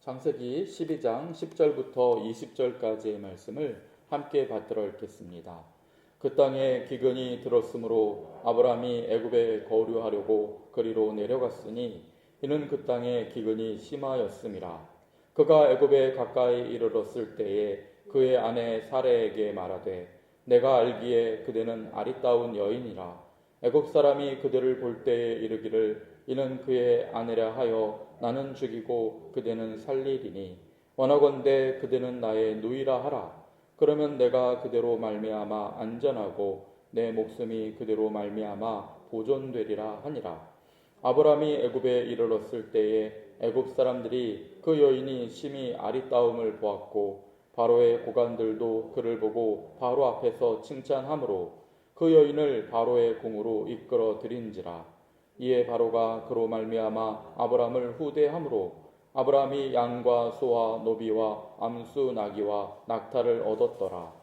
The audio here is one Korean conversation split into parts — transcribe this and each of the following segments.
창세기 12장 10절부터 20절까지의 말씀을 함께 받들어 읽겠습니다. 그 땅에 기근이 들었으므로 아브라함이 애굽에 거류하려고 그리로 내려갔으니 이는 그 땅에 기근이 심하였음이라. 그가 애굽에 가까이 이르렀을 때에 그의 아내 사레에게 말하되 내가 알기에 그대는 아리따운 여인이라. 애굽 사람이 그들을 볼 때에 이르기를 이는 그의 아내라 하여 나는 죽이고 그대는 살리리니 원하건대 그대는 나의 누이라 하라. 그러면 내가 그대로 말미암아 안전하고 내 목숨이 그대로 말미암아 보존되리라 하니라. 아브라함이 애굽에 이르렀을 때에 애굽 사람들이 그 여인이 심히 아리따움을 보았고 바로의 고관들도 그를 보고 바로 앞에서 칭찬하므로 그 여인을 바로의 궁으로 이끌어 들인지라. 이에 바로가 그로 말미암아 아브라함을 후대함으로 아브라함이 양과 소와 노비와 암수 나귀와 낙타를 얻었더라.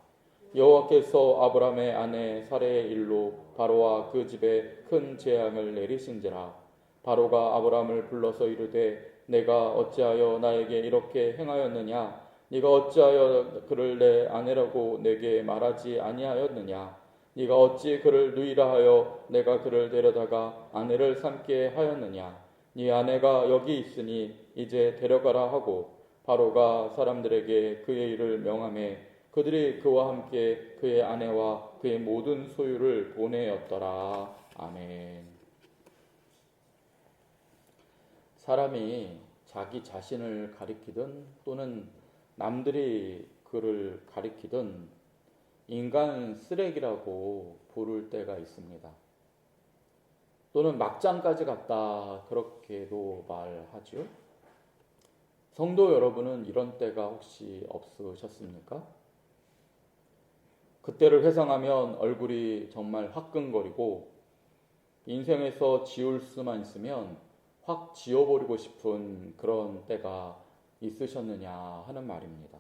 여호와께서 아브라함의 아내 사레의 일로 바로와 그 집에 큰 재앙을 내리신지라. 바로가 아브라함을 불러서 이르되 내가 어찌하여 나에게 이렇게 행하였느냐? 네가 어찌하여 그를 내 아내라고 내게 말하지 아니하였느냐? 네가 어찌 그를 누이라 하여 내가 그를 데려다가 아내를 삼게 하였느냐? 네 아내가 여기 있으니 이제 데려가라 하고 바로가 사람들에게 그의 일을 명하매 그들이 그와 함께 그의 아내와 그의 모든 소유를 보내었더라. 아멘. 사람이 자기 자신을 가리키든 또는 남들이 그를 가리키든 인간 쓰레기라고 부를 때가 있습니다. 또는 막장까지 갔다 그렇게도 말하죠. 성도 여러분은 이런 때가 혹시 없으셨습니까? 그때를 회상하면 얼굴이 정말 화끈거리고 인생에서 지울 수만 있으면 확 지워버리고 싶은 그런 때가 있으셨느냐 하는 말입니다.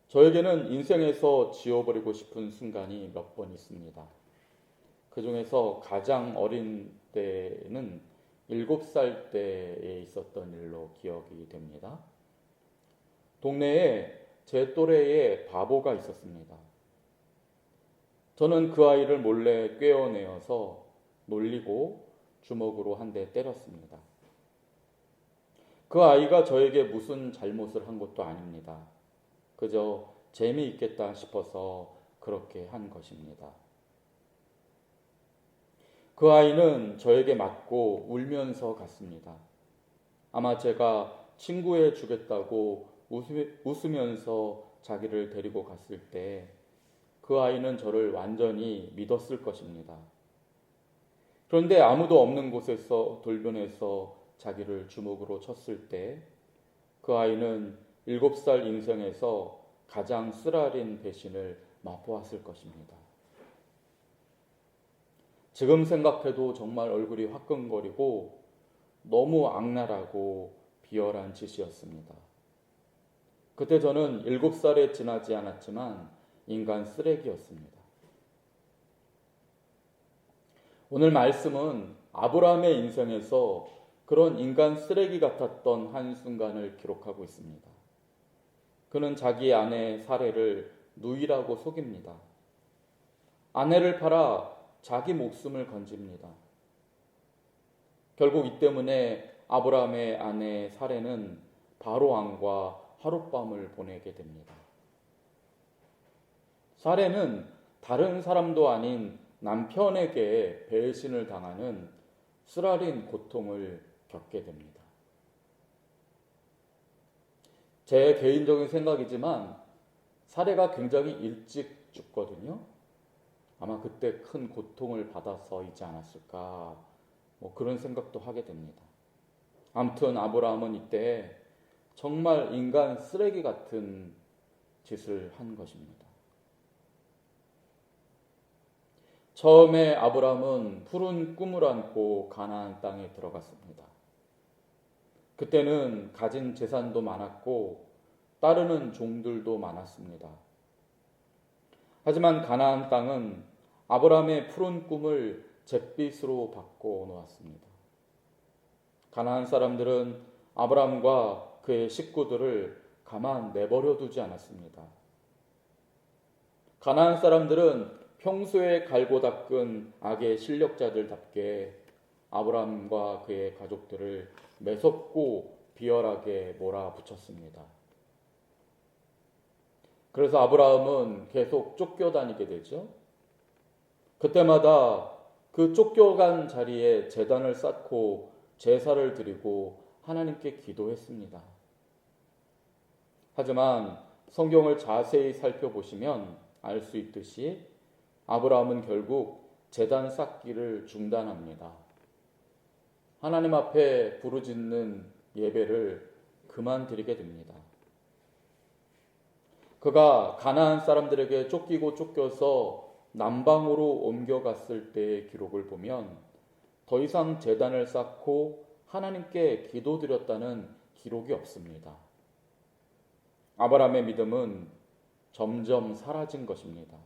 저에게는 인생에서 지워버리고 싶은 순간이 몇 번 있습니다. 그 중에서 가장 어린 때는 7살 때에 있었던 일로 기억이 됩니다. 동네에 제 또래의 바보가 있었습니다. 저는 그 아이를 몰래 꿰어내어서 놀리고 주먹으로 한 대 때렸습니다. 그 아이가 저에게 무슨 잘못을 한 것도 아닙니다. 그저 재미있겠다 싶어서 그렇게 한 것입니다. 그 아이는 저에게 맞고 울면서 갔습니다. 아마 제가 친구해 주겠다고 웃으면서 자기를 데리고 갔을 때 그 아이는 저를 완전히 믿었을 것입니다. 그런데 아무도 없는 곳에서 돌변해서 자기를 주먹으로 쳤을 때 그 아이는 7살 인생에서 가장 쓰라린 배신을 맛보았을 것입니다. 지금 생각해도 정말 얼굴이 화끈거리고 너무 악랄하고 비열한 짓이었습니다. 그때 저는 7살에 지나지 않았지만 인간 쓰레기였습니다. 오늘 말씀은 아브라함의 인생에서 그런 인간 쓰레기 같았던 한순간을 기록하고 있습니다. 그는 자기 아내 사레를 누이라고 속입니다. 아내를 팔아 자기 목숨을 건집니다. 결국 이 때문에 아브라함의 아내 사레는 바로 왕과 하룻밤을 보내게 됩니다. 사레는 다른 사람도 아닌 남편에게 배신을 당하는 쓰라린 고통을 겪게 됩니다. 제 개인적인 생각이지만 사레가 굉장히 일찍 죽거든요. 아마 그때 큰 고통을 받아서이지 않았을까 그런 생각도 하게 됩니다. 아무튼 아브라함은 이때 정말 인간 쓰레기 같은 짓을 한 것입니다. 처음에 아브라함은 푸른 꿈을 안고 가나안 땅에 들어갔습니다. 그때는 가진 재산도 많았고 따르는 종들도 많았습니다. 하지만 가나안 땅은 아브라함의 푸른 꿈을 잿빛으로 바꿔 놓았습니다. 가나안 사람들은 아브라함과 그의 식구들을 가만 내버려 두지 않았습니다. 가나안 사람들은 평소에 갈고 닦은 악의 실력자들답게 아브라함과 그의 가족들을 매섭고 비열하게 몰아붙였습니다. 그래서 아브라함은 계속 쫓겨다니게 되죠. 그때마다 그 쫓겨간 자리에 제단을 쌓고 제사를 드리고 하나님께 기도했습니다. 하지만 성경을 자세히 살펴보시면 알 수 있듯이 아브라함은 결국 제단 쌓기를 중단합니다. 하나님 앞에 부르짖는 예배를 그만드리게 됩니다. 그가 가나안 사람들에게 쫓기고 쫓겨서 남방으로 옮겨갔을 때의 기록을 보면 더 이상 제단을 쌓고 하나님께 기도드렸다는 기록이 없습니다. 아브라함의 믿음은 점점 사라진 것입니다.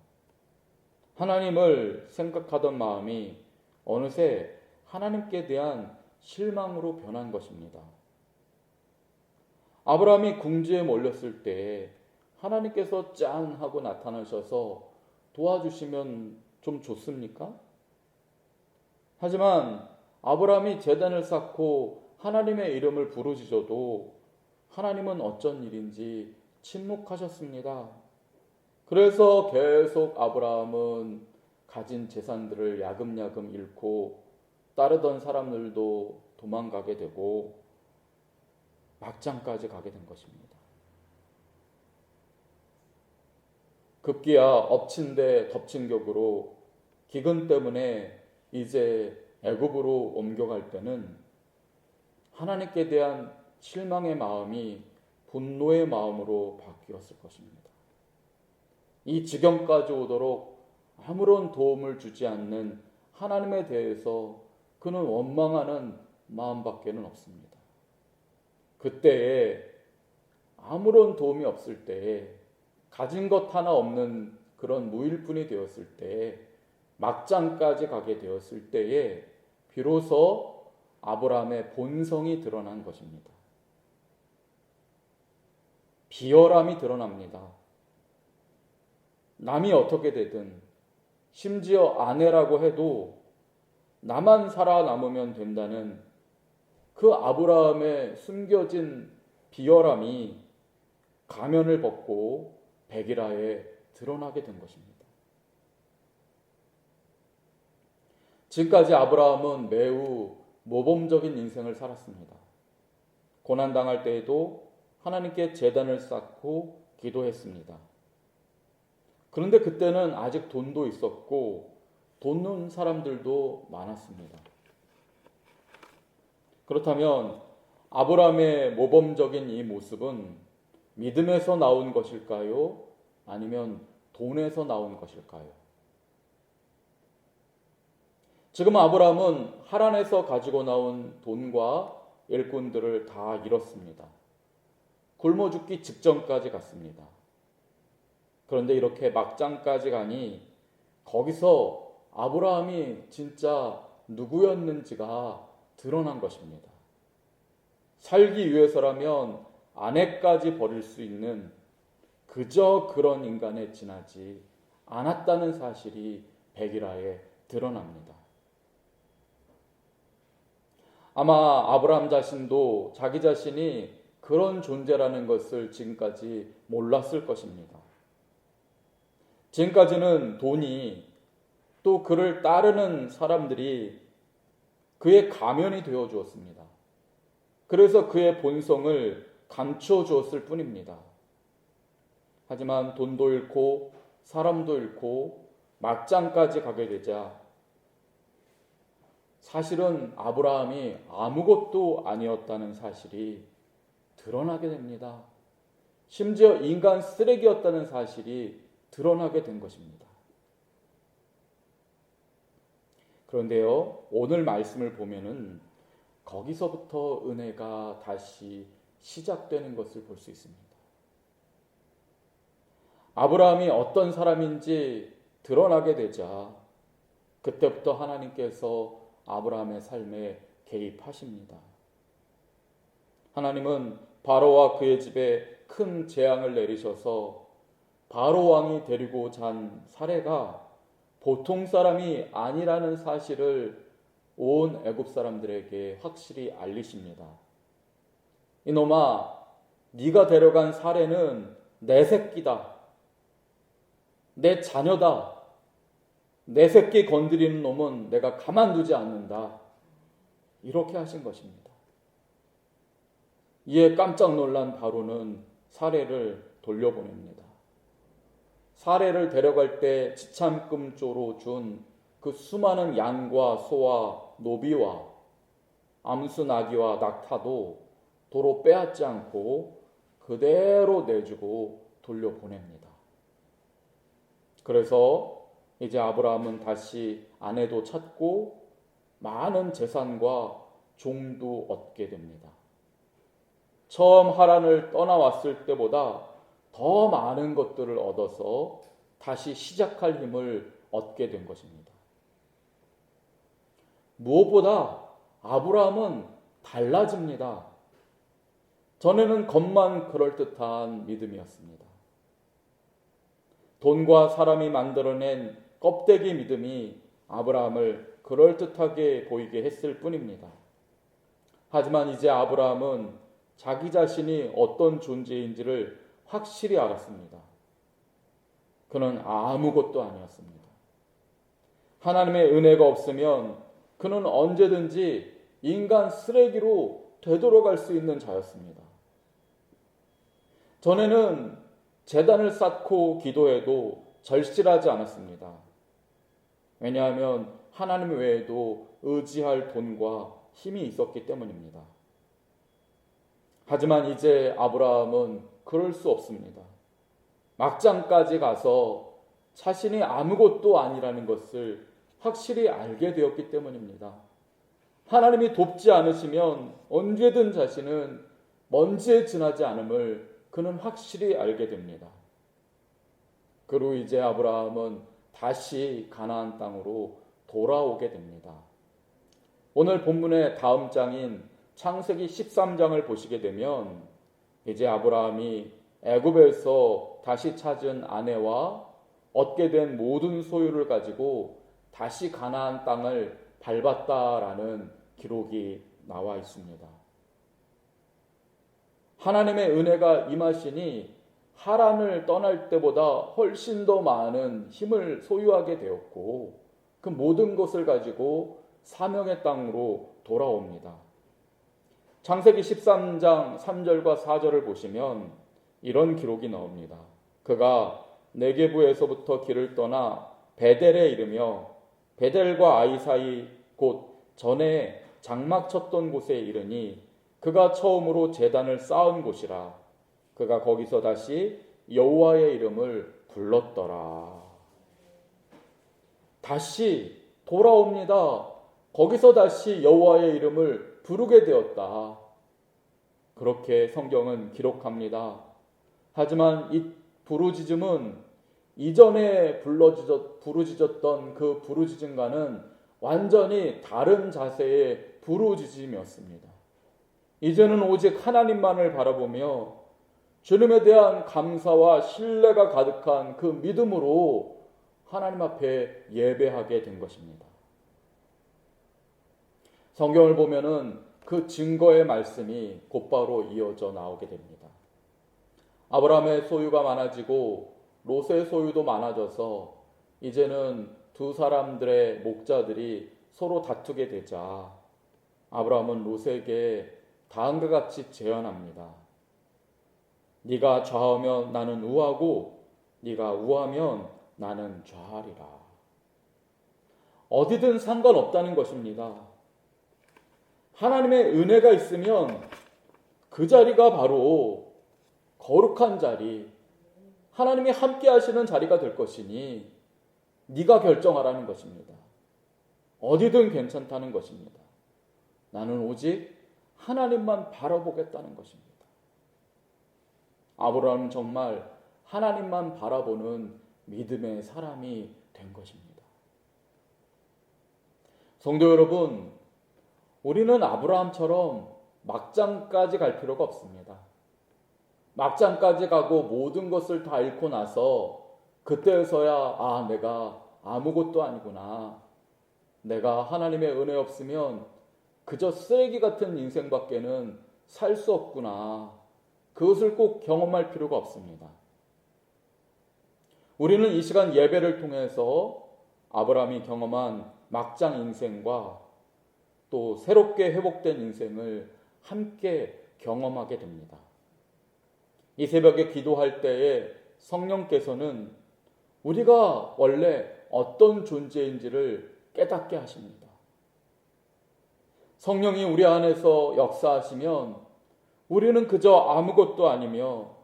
하나님을 생각하던 마음이 어느새 하나님께 대한 실망으로 변한 것입니다. 아브라함이 궁지에 몰렸을 때 하나님께서 짠 하고 나타나셔서 도와주시면 좀 좋습니까? 하지만 아브라함이 제단을 쌓고 하나님의 이름을 부르짖어도 하나님은 어쩐 일인지 침묵하셨습니다. 그래서 계속 아브라함은 가진 재산들을 야금야금 잃고 따르던 사람들도 도망가게 되고 막장까지 가게 된 것입니다. 급기야 엎친 데 덮친 격으로 기근 때문에 이제 애굽으로 옮겨갈 때는 하나님께 대한 실망의 마음이 분노의 마음으로 바뀌었을 것입니다. 이 지경까지 오도록 아무런 도움을 주지 않는 하나님에 대해서 그는 원망하는 마음밖에는 없습니다. 그때에 아무런 도움이 없을 때에 가진 것 하나 없는 그런 무일푼이 되었을 때에 막장까지 가게 되었을 때에 비로소 아브라함의 본성이 드러난 것입니다. 비열함이 드러납니다. 남이 어떻게 되든 심지어 아내라고 해도 나만 살아남으면 된다는 그 아브라함의 숨겨진 비열함이 가면을 벗고 백일하에 드러나게 된 것입니다. 지금까지 아브라함은 매우 모범적인 인생을 살았습니다. 고난당할 때에도 하나님께 제단을 쌓고 기도했습니다. 그런데 그때는 아직 돈도 있었고 돕는 사람들도 많았습니다. 그렇다면 아브라함의 모범적인 이 모습은 믿음에서 나온 것일까요? 아니면 돈에서 나온 것일까요? 지금 아브라함은 하란에서 가지고 나온 돈과 일꾼들을 다 잃었습니다. 굶어 죽기 직전까지 갔습니다. 그런데 이렇게 막장까지 가니 거기서 아브라함이 진짜 누구였는지가 드러난 것입니다. 살기 위해서라면 아내까지 버릴 수 있는 그저 그런 인간에 지나지 않았다는 사실이 백일하에 드러납니다. 아마 아브라함 자신도 자기 자신이 그런 존재라는 것을 지금까지 몰랐을 것입니다. 지금까지는 돈이 또 그를 따르는 사람들이 그의 가면이 되어 주었습니다. 그래서 그의 본성을 감춰 주었을 뿐입니다. 하지만 돈도 잃고 사람도 잃고 막장까지 가게 되자 사실은 아브라함이 아무것도 아니었다는 사실이 드러나게 됩니다. 심지어 인간 쓰레기였다는 사실이 드러나게 된 것입니다. 그런데요, 오늘 말씀을 보면은 거기서부터 은혜가 다시 시작되는 것을 볼 수 있습니다. 아브라함이 어떤 사람인지 드러나게 되자 그때부터 하나님께서 아브라함의 삶에 개입하십니다. 하나님은 바로와 그의 집에 큰 재앙을 내리셔서 바로 왕이 데리고 잔 사례가 보통 사람이 아니라는 사실을 온 애굽 사람들에게 확실히 알리십니다. 이놈아, 네가 데려간 사례는 내 새끼다. 내 자녀다. 내 새끼 건드리는 놈은 내가 가만두지 않는다. 이렇게 하신 것입니다. 이에 깜짝 놀란 바로는 사례를 돌려보냅니다. 사례를 데려갈 때 지참금조로 준 그 수많은 양과 소와 노비와 암수 나귀와 낙타도 도로 빼앗지 않고 그대로 내주고 돌려보냅니다. 그래서 이제 아브라함은 다시 아내도 찾고 많은 재산과 종도 얻게 됩니다. 처음 하란을 떠나왔을 때보다 더 많은 것들을 얻어서 다시 시작할 힘을 얻게 된 것입니다. 무엇보다 아브라함은 달라집니다. 전에는 겉만 그럴듯한 믿음이었습니다. 돈과 사람이 만들어낸 껍데기 믿음이 아브라함을 그럴듯하게 보이게 했을 뿐입니다. 하지만 이제 아브라함은 자기 자신이 어떤 존재인지를 확실히 알았습니다. 그는 아무것도 아니었습니다. 하나님의 은혜가 없으면 그는 언제든지 인간 쓰레기로 되돌아갈 수 있는 자였습니다. 전에는 제단을 쌓고 기도해도 절실하지 않았습니다. 왜냐하면 하나님 외에도 의지할 돈과 힘이 있었기 때문입니다. 하지만 이제 아브라함은 그럴 수 없습니다. 막장까지 가서 자신이 아무것도 아니라는 것을 확실히 알게 되었기 때문입니다. 하나님이 돕지 않으시면 언제든 자신은 먼지에 지나지 않음을 그는 확실히 알게 됩니다. 그리고 이제 아브라함은 다시 가나안 땅으로 돌아오게 됩니다. 오늘 본문의 다음 장인 창세기 13장을 보시게 되면 이제 아브라함이 애굽에서 다시 찾은 아내와 얻게 된 모든 소유를 가지고 다시 가나안 땅을 밟았다라는 기록이 나와 있습니다. 하나님의 은혜가 임하시니 하란을 떠날 때보다 훨씬 더 많은 힘을 소유하게 되었고 그 모든 것을 가지고 사명의 땅으로 돌아옵니다. 창세기 13장 3절과 4절을 보시면 이런 기록이 나옵니다. 그가 네게부에서부터 길을 떠나 베델에 이르며 베델과 아이 사이 곧 전에 장막 쳤던 곳에 이르니 그가 처음으로 제단을 쌓은 곳이라. 그가 거기서 다시 여호와의 이름을 불렀더라. 다시 돌아옵니다. 거기서 다시 여호와의 이름을 부르게 되었다. 그렇게 성경은 기록합니다. 하지만 이 부르짖음은 이전에 부르짖었던 그 부르짖음과는 완전히 다른 자세의 부르짖음이었습니다. 이제는 오직 하나님만을 바라보며 주님에 대한 감사와 신뢰가 가득한 그 믿음으로 하나님 앞에 예배하게 된 것입니다. 성경을 보면은 그 증거의 말씀이 곧바로 이어져 나오게 됩니다. 아브라함의 소유가 많아지고 롯의 소유도 많아져서 이제는 두 사람들의 목자들이 서로 다투게 되자 아브라함은 롯에게 다음과 같이 제안합니다. 네가 좌하면 나는 우하고 네가 우하면 나는 좌하리라. 어디든 상관없다는 것입니다. 하나님의 은혜가 있으면 그 자리가 바로 거룩한 자리, 하나님이 함께 하시는 자리가 될 것이니 네가 결정하라는 것입니다. 어디든 괜찮다는 것입니다. 나는 오직 하나님만 바라보겠다는 것입니다. 아브라함은 정말 하나님만 바라보는 믿음의 사람이 된 것입니다. 성도 여러분, 우리는 아브라함처럼 막장까지 갈 필요가 없습니다. 막장까지 가고 모든 것을 다 잃고 나서 그때서야 내가 아무것도 아니구나. 내가 하나님의 은혜 없으면 그저 쓰레기 같은 인생밖에는 살 수 없구나. 그것을 꼭 경험할 필요가 없습니다. 우리는 이 시간 예배를 통해서 아브라함이 경험한 막장 인생과 또 새롭게 회복된 인생을 함께 경험하게 됩니다. 이 새벽에 기도할 때에 성령께서는 우리가 원래 어떤 존재인지를 깨닫게 하십니다. 성령이 우리 안에서 역사하시면 우리는 그저 아무것도 아니며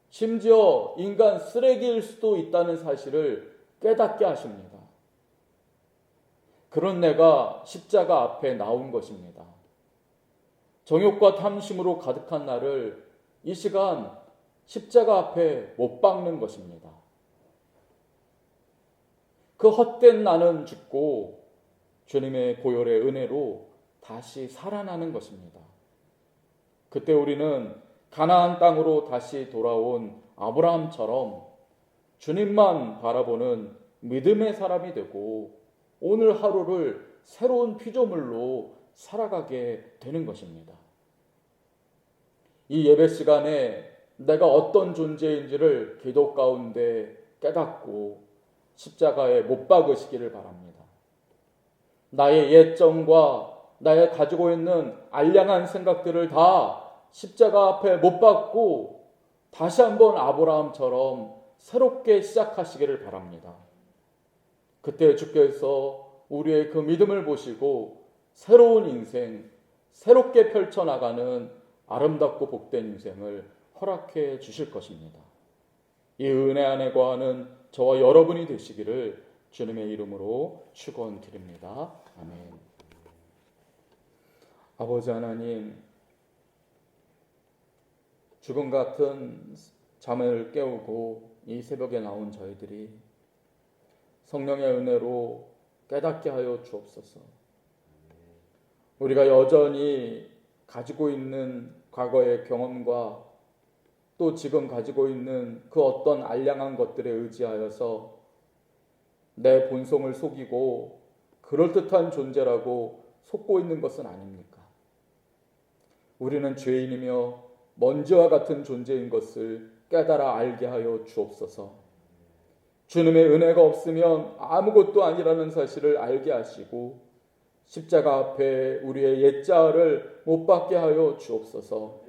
심지어 인간 쓰레기일 수도 있다는 사실을 깨닫게 하십니다. 그런 내가 십자가 앞에 나온 것입니다. 정욕과 탐심으로 가득한 나를 이 시간 십자가 앞에 못 박는 것입니다. 그 헛된 나는 죽고 주님의 보혈의 은혜로 다시 살아나는 것입니다. 그때 우리는 가나안 땅으로 다시 돌아온 아브라함처럼 주님만 바라보는 믿음의 사람이 되고 오늘 하루를 새로운 피조물로 살아가게 되는 것입니다. 이 예배 시간에 내가 어떤 존재인지를 기도 가운데 깨닫고 십자가에 못 박으시기를 바랍니다. 나의 옛정과 나의 가지고 있는 알량한 생각들을 다 십자가 앞에 못 박고 다시 한번 아브라함처럼 새롭게 시작하시기를 바랍니다. 그때 주께서 우리의 그 믿음을 보시고 새로운 인생, 새롭게 펼쳐나가는 아름답고 복된 인생을 허락해 주실 것입니다. 이 은혜 안에 거하는 저와 여러분이 되시기를 주님의 이름으로 축원드립니다. 아멘. 아버지 하나님, 죽음 같은 잠을 깨우고 이 새벽에 나온 저희들이 성령의 은혜로 깨닫게 하여 주옵소서. 우리가 여전히 가지고 있는 과거의 경험과 또 지금 가지고 있는 그 어떤 알량한 것들에 의지하여서 내 본성을 속이고 그럴듯한 존재라고 속고 있는 것은 아닙니까? 우리는 죄인이며 먼지와 같은 존재인 것을 깨달아 알게 하여 주옵소서. 주님의 은혜가 없으면 아무것도 아니라는 사실을 알게 하시고 십자가 앞에 우리의 옛자아를 못 박게 하여 주옵소서.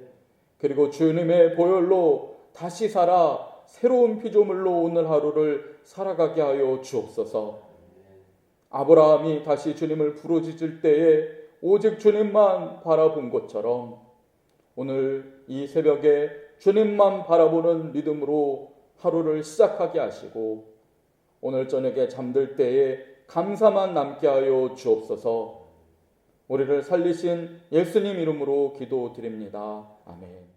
그리고 주님의 보혈로 다시 살아 새로운 피조물로 오늘 하루를 살아가게 하여 주옵소서. 아브라함이 다시 주님을 부르짖을 때에 오직 주님만 바라본 것처럼 오늘 이 새벽에 주님만 바라보는 믿음으로 하루를 시작하게 하시고 오늘 저녁에 잠들 때에 감사만 남게 하여 주옵소서. 우리를 살리신 예수님 이름으로 기도드립니다. 아멘.